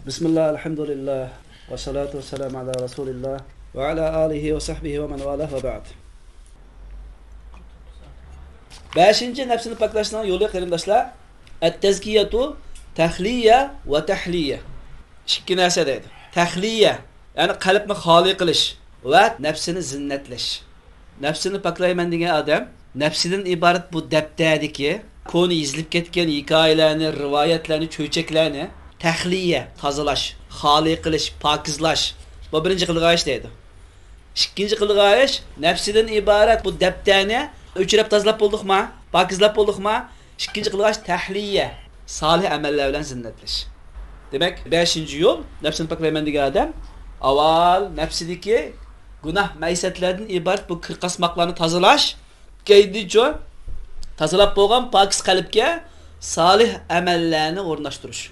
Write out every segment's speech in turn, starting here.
Bismillah, alhamdulillah, ve salatu ve selamu ala Resulillah, ve ala alihi ve sahbihi ve men valah ve ba'd. 5. nefsini paklaştırmanın yolu qarindoshlar, at-tazkiyatu tahliya ve tahliya. İki narsa deydi. Tahliya, yani qalbni xoli qilish va nafsini zinnatlash. Nafsini paklayman degan odam, nafsidan iborat bu dabdadiki, koni izlib ketgan hikoyalarni, rivoyatlarni, cho'chaklarni tahliya, tozalash, xoli qilish, pokizlash. Bu birinchi qilgan ish deydi. Ikkinchi qilgan ish nafsidan iborat bu dabdani o'chirib tozalab bo'ldikmi? Pokizlab bo'ldikmi? Ikkinchi qilgan ish tahliya, solih amallar bilan zinnatlash. Demek 5. yol nefsini paklayman degan adam avval nafsidagi gunoh maysatlardan iborat bu qirqasmoqlarni tozalash, keyinchi tozalab bo'lgan pokiz qalbga solih amallarni o'rnashtirish.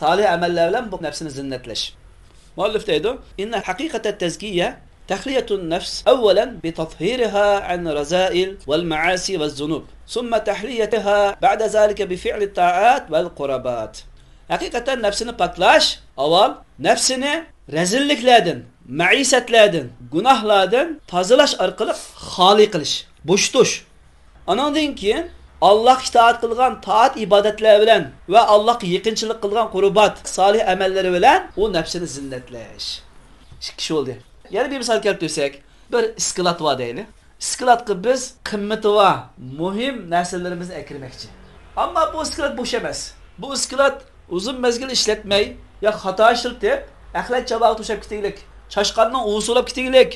Solih amallar bilan bu nafsini zinnatlash. Muallif deydi: "Inna haqiqatat tazkiya tahliyatun nafs awwalan bi tathhirha an razail wal ma'asi waz zunub, thumma tahliyataha ba'da zalika bi fi'li at-ta'at wal qurabat." Hakikaten nefsini paklash, avval nefsini rezilliklerden, maisatlerden, günahlardan tazalash orqali xoli qilish, bo'shtish. Anandan keyin Alloh itoat qilgan taat ibodatlar bilan va Allohga yaqinchilik qilgan qurbat, solih amallari bilan u nefsini zinnatlash. Ikki bo'ldi. Yana bir misol keltirsak, bir iskilat va deyli. Iskilatga biz qimmati va muhim narsalarimizni akirmoqchi. Ammo bu iskilat bo'sh emas. Bu iskilat uzun mezgil ishlatmay, ya xato ishlatib, axlat chabog'i to'shab ketaylik, chashqanning usulab ketaylik,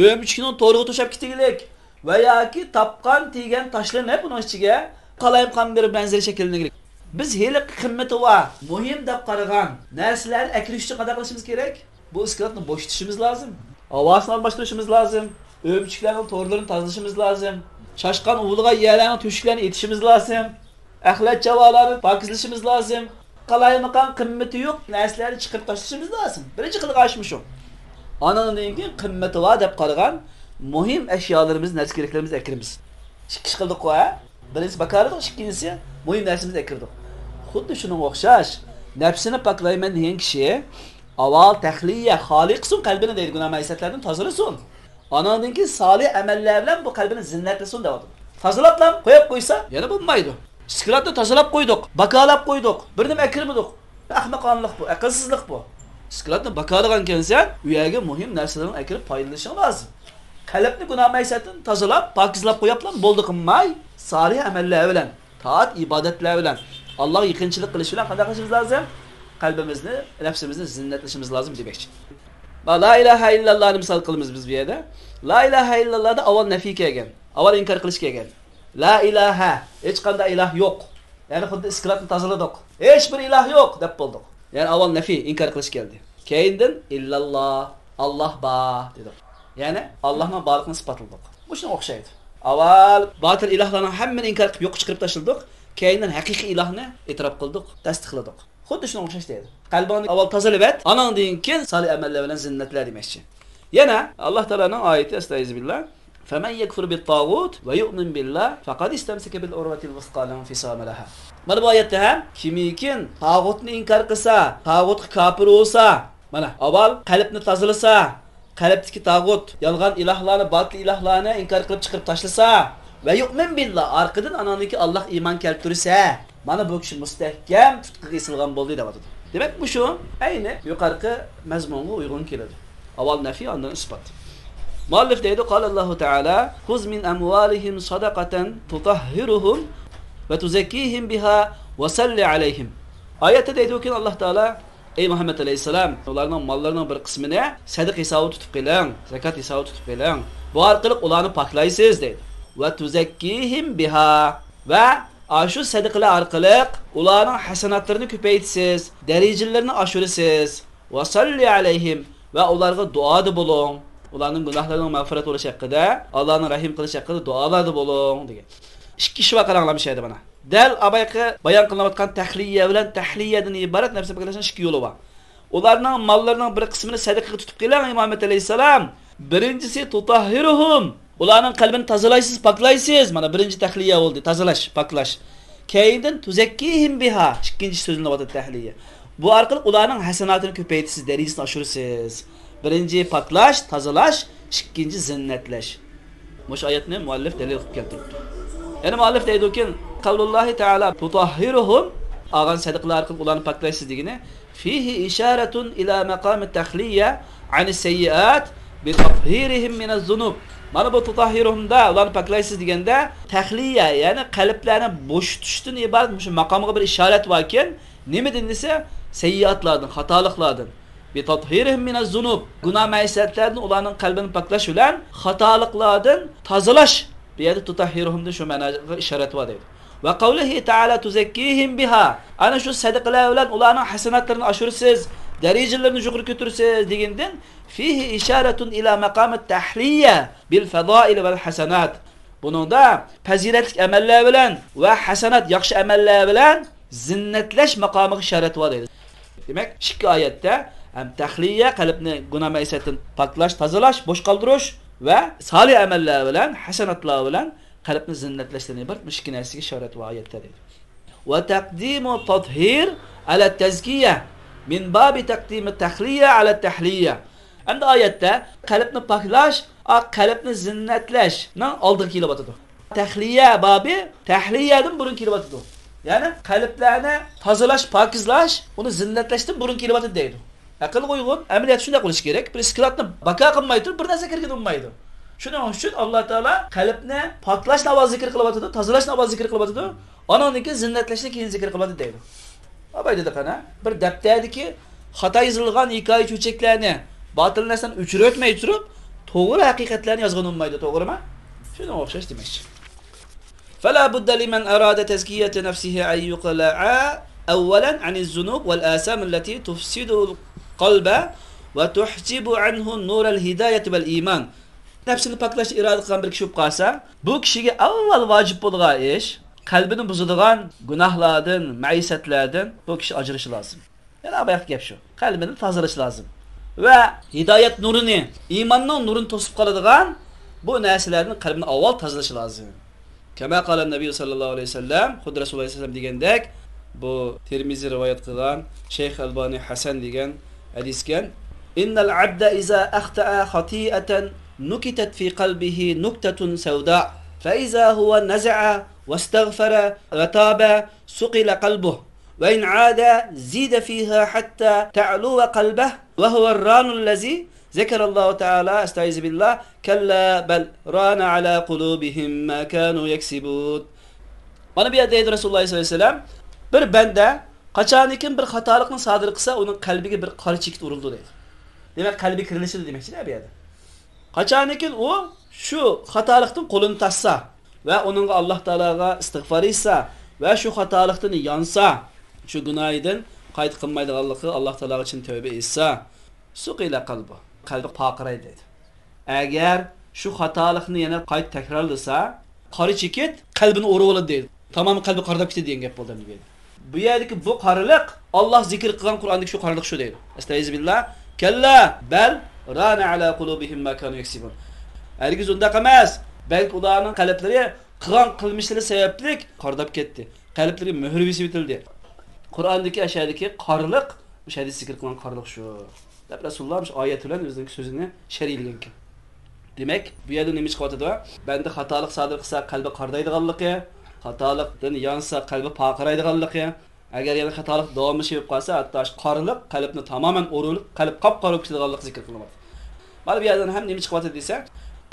o'mchikning to'rig'i to'shab ketaylik va yoki tapqan tegan tashlarni hep uning ichiga qalayib qon berib benzeri shakllanaylik. Biz hali qimmati va muhim deb qaragan narsalarni akirish uchun qanday qilishimiz kerak? Bu iskilatni bo'shatishimiz lozim. Ovozni almashtirishimiz lozim. O'mchiklarning to'rlarini tozalashimiz lozim. Chashqan uviga yerlarning to'shiklarini etishimiz lozim. Axlat chavog'larni pokizlashimiz lozim. Qalaymiqan qimmati yo'q narsalarni chiqarib tashlashimiz lozim. Birinchi qilgan shu. Anandan keyin qimmati va deb qaragan muhim ashyolarimiz, narsa keraklarimizni akiramiz. Ikki ish qildik-ku, ha? Birinchi bakardik, ikkinchisi muhim narsamizni akirdik. Xuddi shunga o'xshash, nafsini paklayman degan kishi avval tahliya, xoliqsun qalbini deydi, gunoh maysatlardan tozalasin. Anandan keyin solih amallar bilan bu qalbini zinnatlasin deydi. Tozalablam qo'yib qo'ysa, yana bo'lmaydi. Iskilatni tozalab qo'ydik, bakalab qo'ydik, bir nima akirmadik. Ahmoqonlik bu, aqlsizlik bu. Iskilatni bakalagan ekansan, u yerga muhim narsalarni akirib foydalanishing lozim. Qalbni gunoh maysatdan tozalab, pokizlab qo'yaplan, bo'ldi qilmay, solih amallar bilan, taat ibodatlar bilan, Allohga yaqinchilik qilish bilan qanday qilishimiz lozim? Qalbimizni, nafsimizni zinnatlashimiz lozim demoqchi. La ilaha illallohni misol qilamiz biz bu yerda. La ilaha illallohda avval nafiy kelgan, avval inkor qilish kelgan. La ilaha, hech qanday iloh yo'q. Ya'ni xuddi iskilatni tozaladik. Hech bir iloh yo'q deb bo'ldik. Ya'ni avval nafiy, inkor qilish keldi. Keyindan illalloh, Alloh bor dedik. Ya'ni Allohning borligini isbotladik. Bu shunga o'xshaydi. Avval botil ilohlarning hammani inkor qilib yo'q chiqarib tashladik, keyindan haqiqiy ilohni e'tirof qildik, tasdiqladik. Xuddi shunga o'xshash deydi. Qalbini avval tozalab, anandan keyin solih amallar bilan zinnatlar demoqchi. Yana Alloh taolaning oyati astag'firullah فَمَنْ يَكْفُرْ بِالطَّاغُوتِ وَيُؤْمِنْ بِاللَّهِ فَقَدْ اسْتَمْسَكَ بِالْعُرْوَةِ الْوُثْقَى لَا انْفِصَامَ لَهَا. Mana bu oyatda ham kimiki tağutni inkor qilsa, tağutga kafir bo'lsa, mana avval qalbni tozalasa, qalbdagi tağut, yolg'on ilohlarni, botil ilohlarni inkor qilib chiqarib tashlasa va yu'min billah, orqadan anoniki Alloh iymon keltirsa, mana bu kishi mustahkam tutqiga isilgan bo'ldi deb aytadi. Demak, bu shu ayni yuqorqi mazmunga uyg'un keladi. Avval nafiy, ondan isbot. Muallif deydi, Allahu Teala, "Huz min amwalihim sadaqatan tutahhiruhum ve tuzakkihim biha ve salli aleyhim." Ayette deydi ki Allah Teala, ey Muhammed Aleyhisselam, onların mallarının bir kısmını sadaqa hesabı tutup qiling, zakat hesabı tutup qiling. Bu orqali ularni poklaysiz deydi. Ve tuzakkihim biha ve shu sadaqalar orqali ularning hasanatlarini ko'paytirsiz, darajalarini oshirasiz. Ve salli aleyhim ve ularga duoda bo'ling. Ularning gunohlarining mag'firat bo'lishi haqida, Allohning rahim qilishi haqida duolarda bo'ling degan. Ikki ish qaranglar bu yerda mana. Dal abayqa bayon qilinayotgan tahliya bilan tahliyadan iborat narsa bilan ikki yo'li bor. Ularning mollarining bir qismini sadaqaga tutib qiling, Muhammad alayhisalom. Birinchisi tutahhiruhum. Ularning qalbini tozalaysiz, poklaysiz. Mana birinchi tahliya bo'ldi, tozalash, poklash. Keyin tuzakkihim biha. İkinci sözünde var tahliye. Bu arqali ularning hasanatini ko'paytirsiz, darajasini oshirasiz. Birinchi paklash, tozalash, ikkinchi zinnatlash. Mush oyatni muallif dalil qilib keltiribdi. Yana muallif deydi-ki, qavlullohi taala tutahhiruhum agan sadaqalar qilib ularni paklaysiz degini fihi isharatun ila maqam at-tahliya ani sayyiat bi tathhirihim min az-zunub. Mana bu tutahhiruhumda ularni paklaysiz deganda tahliya, ya'ni qalblarni bo'shitishdan iborat shu maqomga bir ishorat borkin, nima desa sayyiatlardan, xatoliklardan bi tathhirihim min az-zunub. Gunoh ma'siyatlardan ularning qalbini paklash bilan xatoliklardan tozalash. Bu yerda tutahhiruhumda shu ma'noga ishorat bor deydi. Va qavlihi ta'ala tuzakkihim biha. Ana shu sadaqalar bilan ularning hasanatlarini oshirsiz, darajalarini yuqori ko'tarsiz degandan fihi isharatun ila maqam at-tahliya bil fadail val hasanat. Buningda fazilatli amallar bilan va hasanat, yaxshi amallar bilan zinnatlash maqomiga ishorat bor deydi. Demak, ikki oyatda ham tahliya qalbni gunoh ma'siyatdan poklash, tozalash, bo'sh qoldirish va solih amallar bilan, hasanatlar bilan qalbni zinnatlashdan iborat ikki narsaga ishorat va oyatda deydi. Va taqdimu tathhir ala tazkiya min babi taqdimi tahliya ala tahliya. Endi oyatda qalbni poklash, qalbni zinnatlashning oldiga kelyapti. Tahliya babi tahliyadan burun kelyapti. Ya'ni qalblarni tozalash, pokizlash, uni zinnatlashdan burun kelyapti deydi. Aql qo'ygun, amaliyat shunday qilish kerak. Bir iskratni baka qilmay turib bir narsa kirgizib olmaydi. Shuning uchun Alloh taolo qalbni poklash navoz zikr qilyapti, tozalash navoz zikr qilyapti. Onaniki zinnatlashni keyin zikr qilyapti deydi. Abay dedi qana, bir daftardagi xato yozilgan hikoya cho'chaklarni, botil narsani o'chirib o'tmay turib, to'g'ri haqiqatlarni yozgan bo'lmaydi, to'g'rimi? Shunga o'xshash demakchi. Fala budda liman arada tazkiyata nafsihi ay yuqla'a awwalan 'ani az-zunub wal asam allati tufsidu al-qalba wa tuhjibu 'anhu nur al-hidayah wal iman. Nafsini poklash iroda qilgan bir kishi bo'lib qolsa, bu kishiga avval vojib bo'lgan ish qalbini buzadigan gunohlardan, ma'isatlardan bu kishi ajrishi lozim. Yana bu gap shu. Qalbini tozalash lozim. Va hidoyat nurini, iymonning nurini to'sib qoladigan bu narsalarni qalbini avval tozalash lozim. Kama qala Nabiy sallallohu alayhi vasallam, xuddi Rasululloh sallallohu alayhi vasallam degandek, bu Termiziy rivoyat qilgan Shayx Albani Hasan degan hadisgan, innal abda iza akhta'a khati'atan nukitat fi qalbihi nuktatun sawda fa iza huwa naza'a wastaghfara wa taba suqila qalbuhu wa in 'ada zida fiha hatta ta'lu qalbuhu wa huwa ar-ranu allazi ذكر الله تعالى استعيذ بالله كلا بل ران على قلوبهم ما كانوا يكسبون. Bana bir yerde Resulullah sallallahu aleyhi ve sellem bir bende kaçanikin bir hatalıkını sadır kısa onun kalbine bir karı çekit vuruldu dedi. Demek kalbi kırılışır demek bir yerde. Kaçanikin o şu hatalıktan kolunu tassa ve onun Allah Teala'ga istiğfar etse ve şu hatalıktan yansa, şu günahiden kayıt kılmaydığı Allah Teala için tövbe etse suqila qalbu. Qalbi paqiraydi dedi. Eğer şu hatalıkını yana kayıt tekrarlasa, qarı çekit qalbini o'rib oladi dedi. Tamamı qalbi qardab ketadi degan gap bo'ldi bu yerda. Bu yerdagi bu qarilik Allah zikr qilgan Qur'ondagi şu qarilik şu deydi. Estağfirullah. Kalla bal rana ala qulubihim ma kanu yaksibun. Hergiz undaq emas. Belki ularning qalblari qilgan qilmishlari sababli qardab ketdi. Qalblari muhr bitildi. Qur'ondagi ashadagi qarilik, bu hadis zikr qilgan qarilik şu. Resulullah ayet bilan o'zining so'zini shariylagan ekan. Demak, bu yerda nima chiqyapti? Banda xatolik sodir qilsa qalbi qardaydiganligi, xatolikdan yansa qalbi paqiraydiganligi, agar yana xatolik davomlashib qolsa, hatto qarilik qalbni tamoman o'rilib, qalb qop-qora ketadiganligi zikr qilinadi. Mana bu yerdan ham nima chiqyapti desa,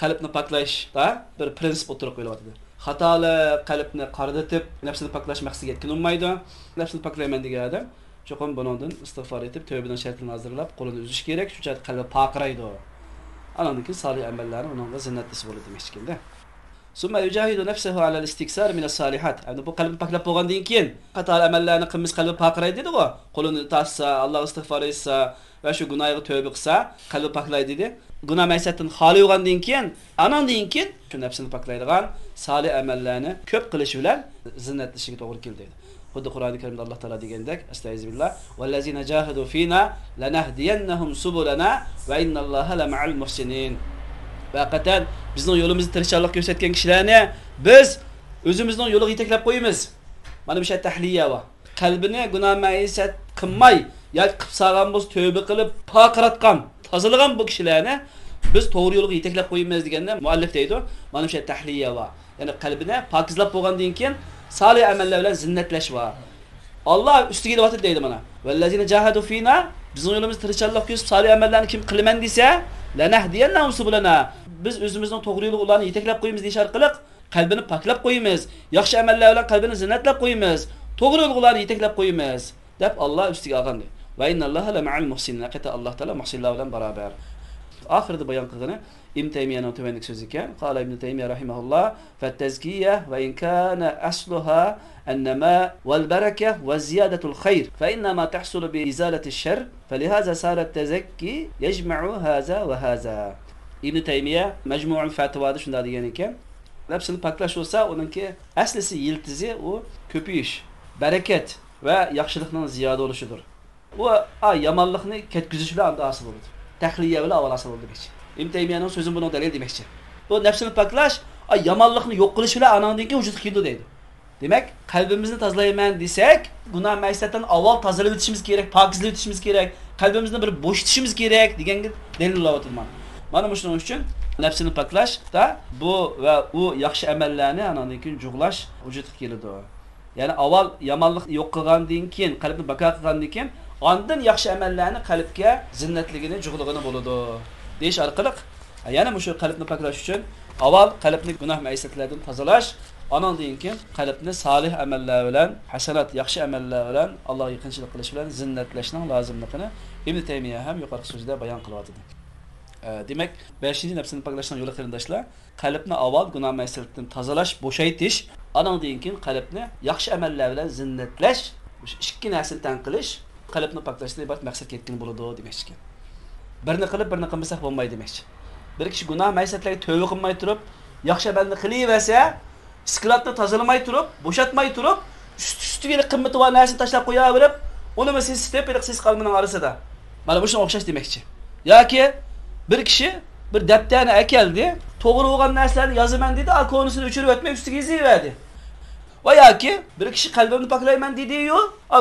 qalbni poklashda bir prinsip o'tirib qo'yilyapti. Xatolik qalbni qardatib, nafsini poklash maqsadiga yetkazilmaydi. Nafsini poklayman degan odam cho'qim bundan istig'for etib, tövbedan shartini hazırlab, qo'lini uzish kerak, shuncha qalbi paqiraydi. Ananiki salih amallari uningga zinnatlisi bo'ladi demak ekanda. Summa yujahidu nafsuhu ala al-istiksar min as-salihat. Endi bu qalbni poklab bo'lgandan keyin qator amallarni qilmish qalbi paqiraydi dedi-ku. Qo'lini tassa, Alloh istig'for etsa va shu gunohga tövbe qilsa, qalbi poklaydi dedi. Gunoh ma'siyatdan xoli bo'lgandan keyin, anandan keyin shu nafsini poklaydigan salih amallarni ko'p qilish bilan zinnatlishiga to'g'ri keldi dedi. Xuddi Qur'oni Karimda Alloh taolo degandek, astagfirullah, vallazina jahadu fina lanahdiyannahum subulana va innalloha lama'al muhsinin. Haqiqatan bizning yo'limizni tirishchilik ko'rsatgan kishilarni biz o'zimizning yo'liga yetaklab qo'yamiz. Mana bu şey tahliye var. Kalbini günah maisat qilmay, yoki qilib salgan bo'lsa tövbe qilib pokratgan, tozalagan bu kishilarni biz to'g'ri yo'lga yetaklab qo'yamiz deganda muallif deydi. Mana bu şey tahliye var. Ya'ni qalbini pokizlab bo'lgandan keyin salih amallar bilan zinnatlash va Allah üstüge deyapti deydi mana. Vellezine cahadu fina bizning yo'limizda tirishchilik qilib salih amallarni kim qilaman desa, lanahdiyannahum subulana. Biz o'zimizning to'g'ri yo'lga ularni yetaklab qo'yamiz deyish orqali qalbini poklab qo'yamiz. Yaxshi amallar bilan qalbini zinnatlab qo'yamiz. To'g'ri yo'lga ularni yetaklab qo'yamiz deb Allah üstüge olgan. Va innalloha la ma'al muhsinin. Haqiqatan Alloh taolo muhsinlar bilan barobar. Oxirida bayon qilgani İbn Taymiye'nin tüvenlik sözü iken, qala İbn Taymiye rahimahullah, "Fe't-tezkiye ve in kana asluha النماء والبركة وزيادة الخير فإنما تحصل بإزالة الشر فلهذا صار التزكي يجمع هذا وهذا." İbn Taymiye Mecmu'ul Fetavada şunda deganken, hepsini paklash olsa, onunki aslisi yiltizi o köpüyüş, bereket ve yaxshilikning ziyoda oluşudur. O yamanlıkni ketkizish bilan anda asıl olur. Tahliye bilan avval asıl olur demekçi. İbn Taymiye'nin sözün bunu delil demekçi. Bu nefsini paklash, yamanlıkni yo'q qilish bilan anandan keyin vujudga keldi deydi. Demek kalbimizni tozalayman desek, günah maisatdan avval tozalab o'tishimiz kerak, pokizlab o'tishimiz kerak, qalbimizni bir bo'shatishimiz kerak deganga dalil olayotirman. Mana shuning uchun nafsini paklash da bu va u yaxshi amallarni anandan keyin jug'lash vujudga keladi. Ya'ni avval yomonlik yo'q qilgandan keyin, qalbni baqo qilgandan keyin, ondan yaxshi amallarni qalbga zinnatligini, jug'ligini bo'ladi. Deyish orqali, yana shu qalbni paklash uchun avval qalbni günah maisatlardan tozalash, ondan keyin qalbni salih amallar bilan, hasanat, yaxshi amallar bilan Allohga yaqinchilik qilish bilan zinnatlashning lozimligini Ibn Taymiye ham yuqorqi so'zida bayon qilyapti. Demak, 5-nafsini paklashning yo'li qarindoshlar, qalbni avval günah maisatlardan tozalash, bo'shaytish, ondan keyin qalbni yaxshi amallar bilan zinnatlash, ikki narsani tan qilish, qalbni paklashdan iborat maqsad ketgan bo'ladi demoqchi. Birini qilib, birini qilmasak bo'lmaydi demoqchi. Bir kishi günah maisatlarga tövbe qilmay turib, yaxshi amalni qilaversa, iskratni tozalamay turib, bo'shatmay turib, üstüge qimmati va narsani tashlab qo'yaverib, uni siz steplik siz qalbining orasida. Mana bu shunga o'xshash demoqchi. Yoki bir kishi bir daftarni akeldi, to'g'ri bo'lgan narsalarni yozaman dedi, alkonisini o'chirib o'tmay ustiga yozaverdi. Va yoki bir kishi qalbimni poklayman dedi-yu,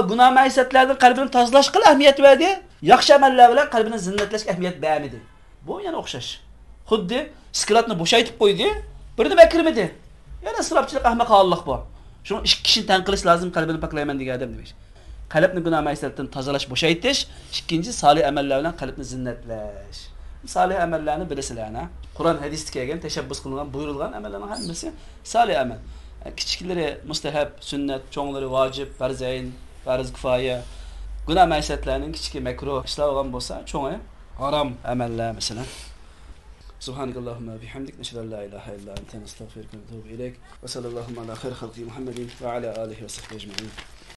gunoh maisatlardan qalbini tozalash qil ahamiyat berdi, yaxshi amallar bilan qalbini zinnatlash ahamiyat bermadi. Bu yana o'xshash. Xuddi iskratni bo'shaytib qo'ydi, birni kirmadi. Yana sırapçılık ahmakalik bu. Şunu ikki kishini tan qilish lozim, qalbini poklayman degan odam demek. Qalbni gunoh maisatdan tozalash, bo'shaytish, ikkinchi salih amallar bilan qalbni zinnatlash. Salih amallarni bilasizlar-a? Qur'on hadisda kelgan, tashabbus qilingan, buyurilgan amallarning hammasi salih amal. Kichiklari mustahab, sunnat, cho'nglari vojib, farzayn, farz kifoya. Gunoh maisatlarning kichik makruh ishlar bo'lgan bo'lsa, cho'ngi harom amallar masalan. سبحانك اللهم وبحمدك نشهد ان لا اله الا انت نستغفرك ونتوب اليك وصلى اللهم على خير خلق محمد وعلى اله وصحبه اجمعين